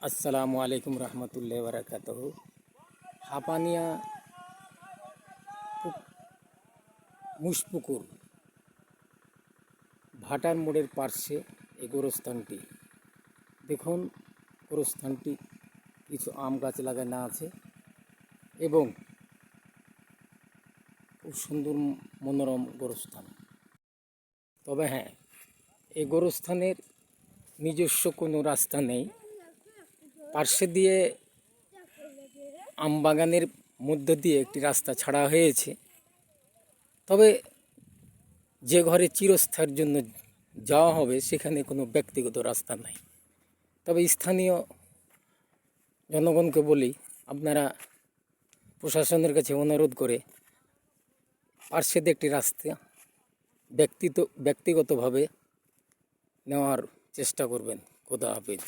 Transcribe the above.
আসসালামু আলাইকুম রহমতুল্লাহি বারাকাতুহু। হাপানিয়া মুশপুকুর ভাটার মোড়ের পার্শ্বে এই গোরস্থানটি। দেখুন, গোরস্থানটি কিছু আম গাছ লাগানো আছে এবং খুব সুন্দর মনোরম গোরস্থান। তবে হ্যাঁ, এই গোরস্থানের নিজস্ব কোনো রাস্তা নেই। পার্শ্বে দিয়ে আম বাগানের মধ্য দিয়ে একটি রাস্তা ছাড়া হয়েছে। তবে যে ঘরে চিরস্থায়ীর জন্য যাওয়া হবে সেখানে কোনো ব্যক্তিগত রাস্তা নাই। তবে স্থানীয় জনগণকে বলি, আপনারা প্রশাসনের কাছে অনুরোধ করে পার্শ্বে একটি রাস্তা ব্যক্তিগতভাবে নেওয়ার চেষ্টা করবেন। খোদা হাফেজ।